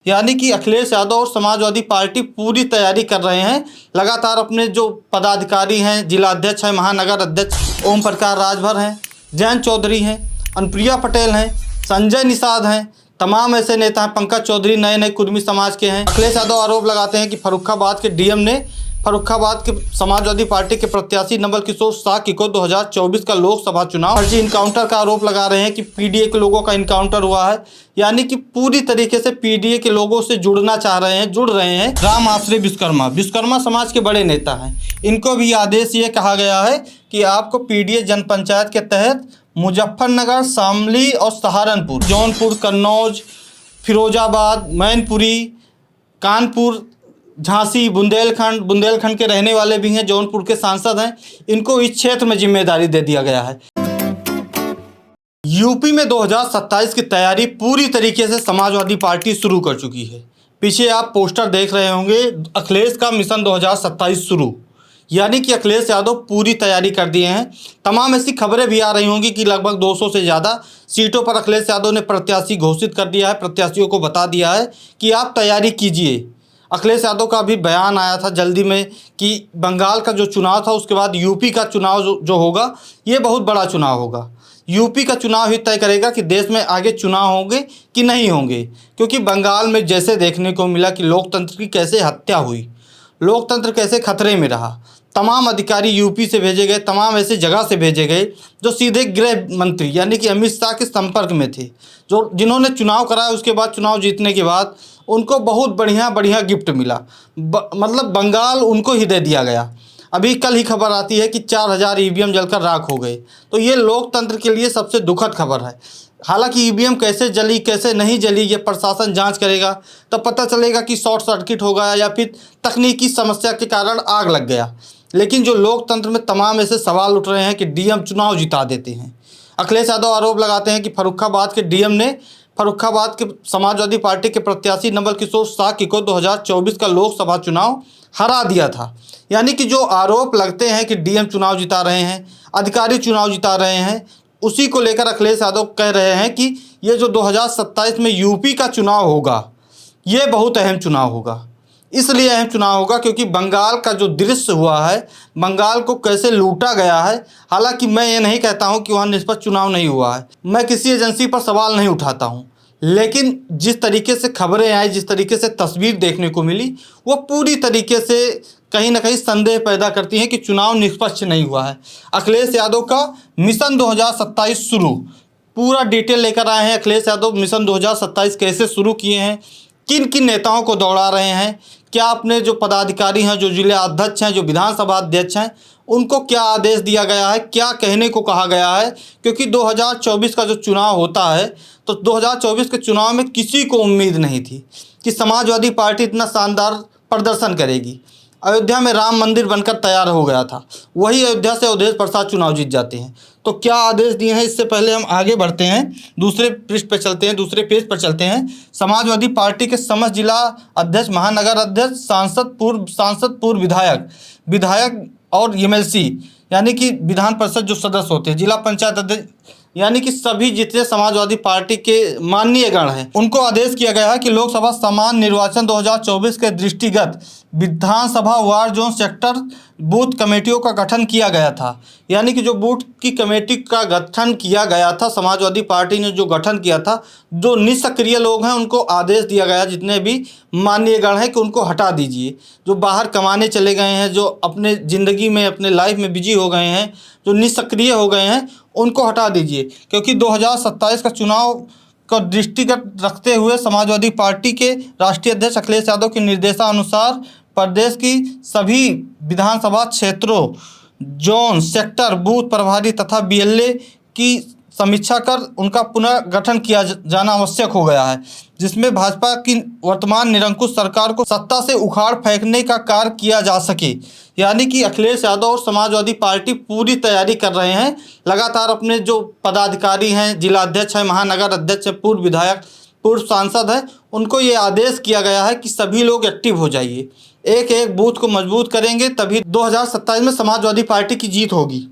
यानी कि अखिलेश यादव और समाजवादी पार्टी पूरी तैयारी कर रहे हैं। लगातार अपने जो पदाधिकारी हैं, जिला अध्यक्ष हैं, महानगर अध्यक्ष ओम प्रकाश राजभर हैं, जयंत चौधरी हैं, अनुप्रिया पटेल हैं, संजय निषाद हैं, तमाम ऐसे नेता हैं, पंकज चौधरी नए नए कुर्मी समाज के हैं। अखिलेश यादव आरोप लगाते हैं कि फर्रुखाबाद के डीएम ने फर्रुखाबाद के समाजवादी पार्टी के प्रत्याशी नवल किशोर साकी को 2024 का लोकसभा चुनाव फर्जी इनकाउंटर का आरोप लगा रहे हैं कि पीडीए के लोगों का इनकाउंटर हुआ है। यानी कि पूरी तरीके से पीडीए के लोगों से जुड़ रहे हैं राम आश्रय विश्वकर्मा समाज के बड़े नेता हैं। इनको भी आदेश ये कहा गया है कि आपको पीडीए जनपंचायत के तहत मुजफ्फरनगर, शामली और सहारनपुर, जौनपुर, कन्नौज, फिरोजाबाद, मैनपुरी, कानपुर, झांसी, बुंदेलखंड के रहने वाले भी हैं, जौनपुर के सांसद हैं, इनको इस क्षेत्र में जिम्मेदारी दे दिया गया है। यूपी में 2027 की तैयारी पूरी तरीके से समाजवादी पार्टी शुरू कर चुकी है। पीछे आप पोस्टर देख रहे होंगे, अखिलेश का मिशन 2027 शुरू। यानी कि अखिलेश यादव पूरी तैयारी कर दिए हैं। तमाम ऐसी खबरें भी आ रही होंगी कि लगभग 200 से ज़्यादा सीटों पर अखिलेश यादव ने प्रत्याशी घोषित कर दिया है, प्रत्याशियों को बता दिया है कि आप तैयारी कीजिए। अखिलेश यादव का भी बयान आया था जल्दी में कि बंगाल का जो चुनाव था उसके बाद यूपी का चुनाव जो होगा ये बहुत बड़ा चुनाव होगा। यूपी का चुनाव ही तय करेगा कि देश में आगे चुनाव होंगे कि नहीं होंगे, क्योंकि बंगाल में जैसे देखने को मिला कि लोकतंत्र की कैसे हत्या हुई, लोकतंत्र कैसे खतरे में रहा। तमाम अधिकारी यूपी से भेजे गए, तमाम ऐसे जगह से भेजे गए जो सीधे गृह मंत्री यानी कि अमित शाह के संपर्क में थे, जिन्होंने चुनाव कराया। उसके बाद चुनाव जीतने के बाद उनको बहुत बढ़िया गिफ्ट मिला, मतलब बंगाल उनको ही दे दिया गया। अभी कल ही खबर आती है कि 4000 ईवीएम जलकर राख हो गए। तो ये लोकतंत्र के लिए सबसे दुखद खबर है। हालांकि ईवीएम कैसे जली कैसे नहीं जली ये प्रशासन जांच करेगा, तब पता चलेगा कि शॉर्ट सर्किट हो गया या फिर तकनीकी समस्या के कारण आग लग गया। लेकिन जो लोकतंत्र में तमाम ऐसे सवाल उठ रहे हैं कि डीएम चुनाव जिता देते हैं। अखिलेश यादव आरोप लगाते हैं कि फर्रुखाबाद के डीएम ने फर्रुखाबाद के समाजवादी पार्टी के प्रत्याशी नवल किशोर साकी को 2024 का लोकसभा चुनाव हरा दिया था। यानी कि जो आरोप लगते हैं कि डीएम चुनाव जिता रहे हैं, अधिकारी चुनाव जिता रहे हैं, उसी को लेकर अखिलेश यादव कह रहे हैं कि ये जो 2027 में यूपी का चुनाव होगा ये बहुत अहम चुनाव होगा। इसलिए अहम चुनाव होगा क्योंकि बंगाल का जो दृश्य हुआ है, बंगाल को कैसे लूटा गया है। हालांकि मैं ये नहीं कहता हूँ कि वहाँ निष्पक्ष चुनाव नहीं हुआ है, मैं किसी एजेंसी पर सवाल नहीं उठाता हूँ, लेकिन जिस तरीके से खबरें आई, जिस तरीके से तस्वीर देखने को मिली, वो पूरी तरीके से कहीं ना कहीं संदेह पैदा करती है कि चुनाव निष्पक्ष नहीं हुआ है। अखिलेश यादव का मिशन 2027 शुरू, पूरा डिटेल लेकर आए हैं। अखिलेश यादव मिशन 2027 कैसे शुरू किए हैं, किन किन नेताओं को दौड़ा रहे हैं, क्या अपने जो पदाधिकारी हैं, जो जिला अध्यक्ष हैं, जो विधानसभा अध्यक्ष हैं, उनको क्या आदेश दिया गया है, क्या कहने को कहा गया है। क्योंकि 2024 का जो चुनाव होता है तो 2024 के चुनाव में किसी को उम्मीद नहीं थी कि समाजवादी पार्टी इतना शानदार प्रदर्शन करेगी। अयोध्या में राम मंदिर बनकर तैयार हो गया था, वही अयोध्या से अवधेश प्रसाद चुनाव जीत जाते हैं। तो क्या आदेश दिए हैं, इससे पहले हम आगे बढ़ते हैं, दूसरे पृष्ठ पर चलते हैं, दूसरे पेज पर चलते हैं। समाजवादी पार्टी के समस्त जिला अध्यक्ष, महानगर अध्यक्ष, सांसद, पूर्व विधायक और एमएलसी यानी कि विधान परिषद जो सदस्य होते हैं, जिला पंचायत अध्यक्ष, यानी कि सभी जितने समाजवादी पार्टी के माननीय गण हैं, उनको आदेश किया गया है कि लोकसभा सामान्य निर्वाचन 2024 के दृष्टिगत विधानसभा वार्ड जोन सेक्टर बूथ कमेटियों का गठन किया गया था। यानी कि जो बूथ की कमेटी का गठन किया गया था, समाजवादी पार्टी ने जो गठन किया था, जो निष्क्रिय लोग हैं उनको आदेश दिया गया, जितने भी माननीय गण हैं, कि उनको हटा दीजिए। जो बाहर कमाने चले गए हैं, जो अपने ज़िंदगी में अपने लाइफ में बिजी हो गए हैं, जो निष्क्रिय हो गए हैं, उनको हटा दीजिए। क्योंकि 2027 का चुनाव का दृष्टिगत रखते हुए समाजवादी पार्टी के राष्ट्रीय अध्यक्ष अखिलेश यादव के निर्देशानुसार प्रदेश की सभी विधानसभा क्षेत्रों, जोन, सेक्टर, बूथ प्रभारी तथा बीएलए की समीक्षा कर उनका पुनर्गठन किया जाना आवश्यक हो गया है, जिसमें भाजपा की वर्तमान निरंकुश सरकार को सत्ता से उखाड़ फेंकने का कार्य किया जा सके। यानी कि अखिलेश यादव और समाजवादी पार्टी पूरी तैयारी कर रहे हैं। लगातार अपने जो पदाधिकारी हैं, जिला अध्यक्ष हैं, महानगर अध्यक्ष हैं, पूर्व विधायक, पूर्व सांसद हैं, उनको ये आदेश किया गया है कि सभी लोग एक्टिव हो जाइए, एक एक बूथ को मजबूत करेंगे, तभी 2027 में समाजवादी पार्टी की जीत होगी।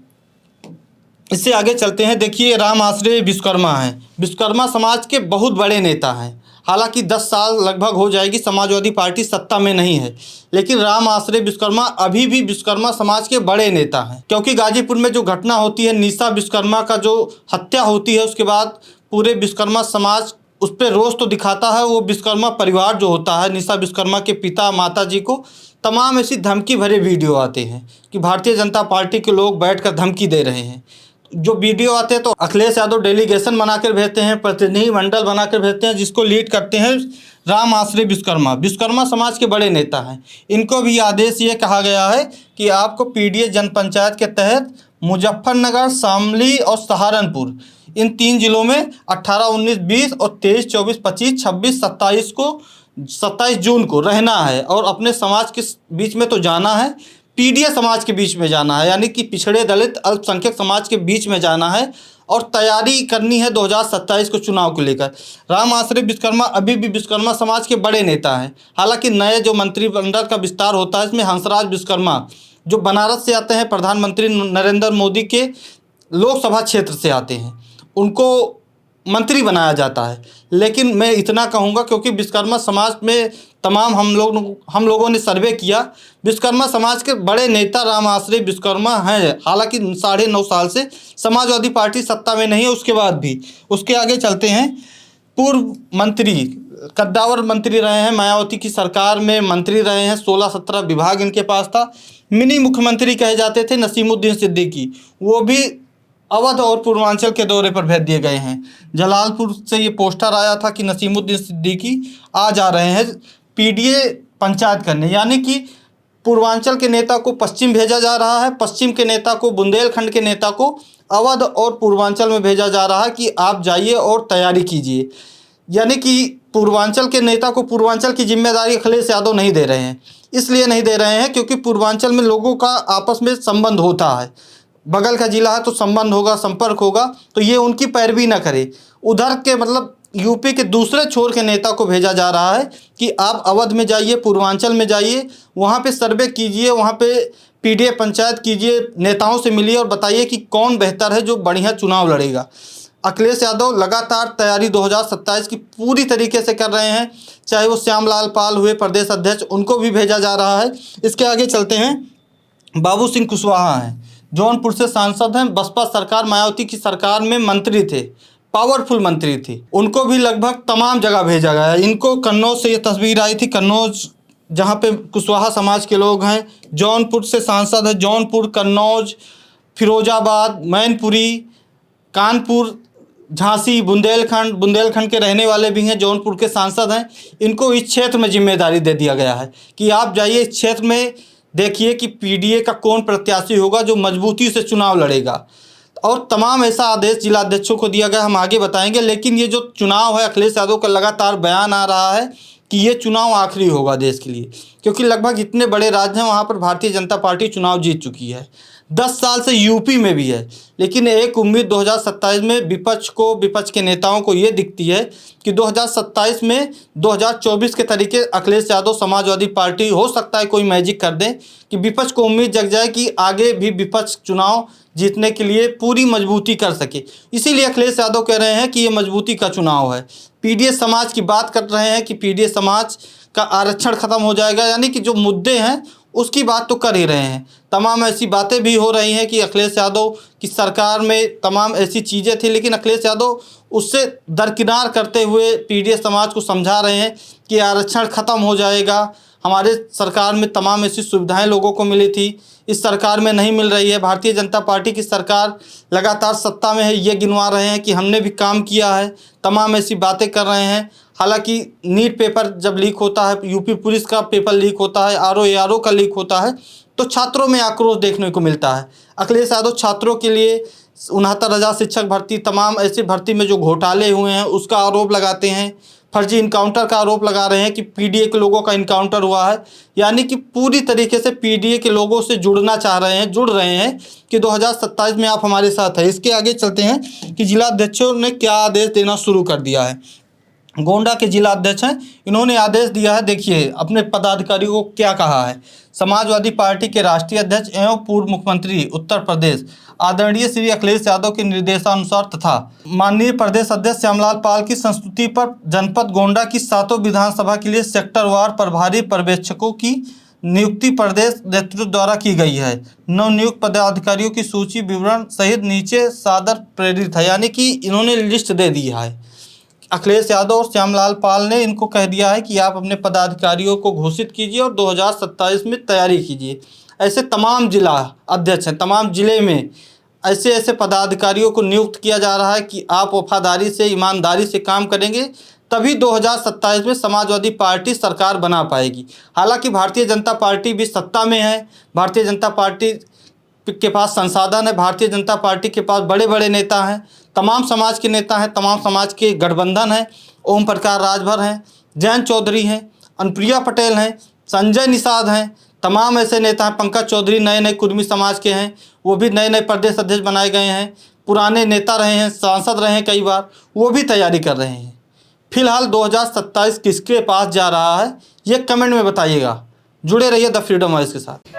इससे आगे चलते हैं। देखिए, राम आश्रय विश्वकर्मा हैं, विश्वकर्मा समाज के बहुत बड़े नेता हैं। हालांकि 10 साल लगभग हो जाएगी समाजवादी पार्टी सत्ता में नहीं है, लेकिन राम आश्रय विश्वकर्मा अभी भी विश्वकर्मा समाज के बड़े नेता हैं। क्योंकि गाजीपुर में जो घटना होती है, निशा विश्वकर्मा का जो हत्या होती है, उसके बाद पूरे विश्वकर्मा समाज उस पर रोष तो दिखाता है। वो विश्वकर्मा परिवार जो होता है, निशा विश्वकर्मा के पिता माता जी को तमाम ऐसी धमकी भरे वीडियो आते हैं कि भारतीय जनता पार्टी के लोग बैठकर धमकी दे रहे हैं। जो वीडियो आते हैं तो अखिलेश यादव डेलीगेशन बनाकर भेजते हैं, प्रतिनिधि मंडल बनाकर भेजते हैं, जिसको लीड करते हैं राम आश्रय विश्वकर्मा। विश्वकर्मा समाज के बड़े नेता हैं। इनको भी आदेश ये कहा गया है कि आपको पीडीए जनपंचायत के तहत मुजफ्फरनगर, शामली और सहारनपुर, इन 3 जिलों में 18, 19, 20 और 23, 24, 25, 26, 27 को 27 जून को रहना है और अपने समाज के बीच में तो जाना है, पीडीए समाज के बीच में जाना है, यानी कि पिछड़े दलित अल्पसंख्यक समाज के बीच में जाना है और तैयारी करनी है 2027 को चुनाव को लेकर। राम आश्रय विश्वकर्मा अभी भी विश्वकर्मा समाज के बड़े नेता हैं। हालांकि नए जो मंत्रिमंडल का विस्तार होता है, इसमें हंसराज विश्वकर्मा जो बनारस से आते हैं, प्रधानमंत्री नरेंद्र मोदी के लोकसभा क्षेत्र से आते हैं, उनको मंत्री बनाया जाता है। लेकिन मैं इतना कहूँगा, क्योंकि विश्वकर्मा समाज में तमाम हम लोगों ने सर्वे किया, विश्वकर्मा समाज के बड़े नेता राम आश्रय विश्वकर्मा हैं। हालांकि 9.5 साल से समाजवादी पार्टी सत्ता में नहीं है, उसके बाद भी। उसके आगे चलते हैं। पूर्व मंत्री, कद्दावर मंत्री रहे हैं, मायावती की सरकार में मंत्री रहे हैं, 16-17 विभाग इनके पास था। मिनी मुख्यमंत्री कहे जाते थे नसीमुद्दीन सिद्दीकी, वो भी अवध और पूर्वांचल के दौरे पर भेज दिए गए हैं। जलालपुर से ये पोस्टर आया था कि नसीमुद्दीन सिद्दीकी आ जा रहे हैं पीडीए पंचायत करने, यानी कि पूर्वांचल के नेता को पश्चिम भेजा जा रहा है, पश्चिम के नेता को, बुंदेलखंड के नेता को अवध और पूर्वांचल में भेजा जा रहा है कि आप जाइए और तैयारी कीजिए। यानी कि पूर्वांचल के नेता को पूर्वांचल की जिम्मेदारी अखिलेश यादव नहीं दे रहे हैं। इसलिए नहीं दे रहे हैं क्योंकि पूर्वांचल में लोगों का आपस में संबंध होता है, बगल का जिला है तो संबंध होगा, संपर्क होगा, तो ये उनकी पैरवी ना करे। उधर के मतलब यूपी के दूसरे छोर के नेता को भेजा जा रहा है कि आप अवध में जाइए, पूर्वांचल में जाइए, वहाँ पे सर्वे कीजिए, वहाँ पे पीडीए पंचायत कीजिए, नेताओं से मिलिए और बताइए कि कौन बेहतर है जो बढ़िया चुनाव लड़ेगा। अखिलेश यादव लगातार तैयारी 2027 की पूरी तरीके से कर रहे हैं। चाहे वो श्यामलाल पाल हुए प्रदेश अध्यक्ष, उनको भी भेजा जा रहा है। इसके आगे चलते हैं। बाबू सिंह कुशवाहा हैं, जौनपुर से सांसद हैं, बसपा सरकार मायावती की सरकार में मंत्री थे, पावरफुल मंत्री थे, उनको भी लगभग तमाम जगह भेजा गया है। इनको कन्नौज से ये तस्वीर आई थी, कन्नौज जहाँ पे कुशवाहा समाज के लोग हैं, जौनपुर से सांसद है, जौनपुर, कन्नौज, फिरोजाबाद, मैनपुरी, कानपुर, झांसी, बुंदेलखंड के रहने वाले भी हैं, जौनपुर के सांसद हैं। इनको इस क्षेत्र में जिम्मेदारी दे दिया गया है कि आप जाइए इस क्षेत्र में, देखिए कि पीडीए का कौन प्रत्याशी होगा जो मजबूती से चुनाव लड़ेगा। और तमाम ऐसा आदेश जिलाध्यक्षों को दिया गया, हम आगे बताएंगे। लेकिन ये जो चुनाव है, अखिलेश यादव का लगातार बयान आ रहा है कि ये चुनाव आखिरी होगा देश के लिए, क्योंकि लगभग इतने बड़े राज्य हैं वहाँ पर भारतीय जनता पार्टी चुनाव जीत चुकी है। 10 साल से यूपी में भी है। लेकिन एक उम्मीद 2027 में विपक्ष के नेताओं को ये दिखती है कि 2027 में 2024 के तरीके अखिलेश यादव समाजवादी पार्टी हो सकता है कोई मैजिक कर दें कि विपक्ष को उम्मीद जग जाए कि आगे भी विपक्ष चुनाव जीतने के लिए पूरी मजबूती कर सके। इसीलिए अखिलेश यादव कह रहे हैं कि ये मजबूती का चुनाव है। पीडीए समाज की बात कर रहे हैं कि पीडीए समाज का आरक्षण खत्म हो जाएगा, यानी कि जो मुद्दे हैं उसकी बात तो कर ही रहे हैं। तमाम ऐसी बातें भी हो रही हैं कि अखिलेश यादव की सरकार में तमाम ऐसी चीज़ें थी, लेकिन अखिलेश यादव उससे दरकिनार करते हुए पीडीए समाज को समझा रहे हैं कि आरक्षण ख़त्म हो जाएगा। हमारे सरकार में तमाम ऐसी सुविधाएं लोगों को मिली थी, इस सरकार में नहीं मिल रही है। भारतीय जनता पार्टी की सरकार लगातार सत्ता में है, ये गिनवा रहे हैं कि हमने भी काम किया है, तमाम ऐसी बातें कर रहे हैं। हालांकि नीट पेपर जब लीक होता है, यूपी पुलिस का पेपर लीक होता है, आरओ का लीक होता है, तो छात्रों में आक्रोश देखने को मिलता है। अखिलेश यादव छात्रों के लिए 69,000 शिक्षक भर्ती, तमाम ऐसी भर्ती में जो घोटाले हुए हैं उसका आरोप लगाते हैं। फर्जी इनकाउंटर का आरोप लगा रहे हैं कि पीडीए के लोगों का इनकाउंटर हुआ है, यानी कि पूरी तरीके से पीडीए के लोगों से जुड़ रहे हैं कि 2027 में आप हमारे साथ हैं। इसके आगे चलते हैं कि जिलाध्यक्षों ने क्या आदेश देना शुरू कर दिया है। गोंडा के जिला अध्यक्ष हैं, इन्होंने आदेश दिया है। देखिए अपने पदाधिकारियों को क्या कहा है। समाजवादी पार्टी के राष्ट्रीय अध्यक्ष एवं पूर्व मुख्यमंत्री उत्तर प्रदेश आदरणीय श्री अखिलेश यादव के निर्देशानुसार तथा माननीय प्रदेश अध्यक्ष श्यामलाल पाल की संस्तुति पर जनपद गोंडा की 7 विधानसभा के लिए सेक्टरवार प्रभारी पर्यवेक्षकों की नियुक्ति प्रदेश नेतृत्व द्वारा की गई है। नवनियुक्त पदाधिकारियों की सूची विवरण सहित नीचे सादर प्रेरित है। यानी कि इन्होंने लिस्ट दे दी है। अखिलेश यादव और श्यामलाल पाल ने इनको कह दिया है कि आप अपने पदाधिकारियों को घोषित कीजिए और 2027 में तैयारी कीजिए। ऐसे तमाम जिला अध्यक्ष हैं, तमाम जिले में ऐसे ऐसे पदाधिकारियों को नियुक्त किया जा रहा है कि आप वफादारी से, ईमानदारी से काम करेंगे तभी 2027 में समाजवादी पार्टी सरकार बना पाएगी। हालांकि भारतीय जनता पार्टी भी सत्ता में है, भारतीय जनता पार्टी के पास संसाधन है, भारतीय जनता पार्टी के पास बड़े बड़े नेता हैं, तमाम समाज के नेता हैं, तमाम समाज के गठबंधन हैं। ओम प्रकाश राजभर हैं, जयंत चौधरी हैं, अनुप्रिया पटेल हैं, संजय निषाद हैं, तमाम ऐसे नेता हैं। पंकज चौधरी नए नए कुर्मी समाज के हैं, वो भी नए नए प्रदेश अध्यक्ष बनाए गए हैं। पुराने नेता रहे हैं, सांसद रहे हैं कई बार, वो भी तैयारी कर रहे हैं। फिलहाल 2027 किसके पास जा रहा है ये कमेंट में बताइएगा। जुड़े रहिए द फ्रीडम वॉइस के साथ।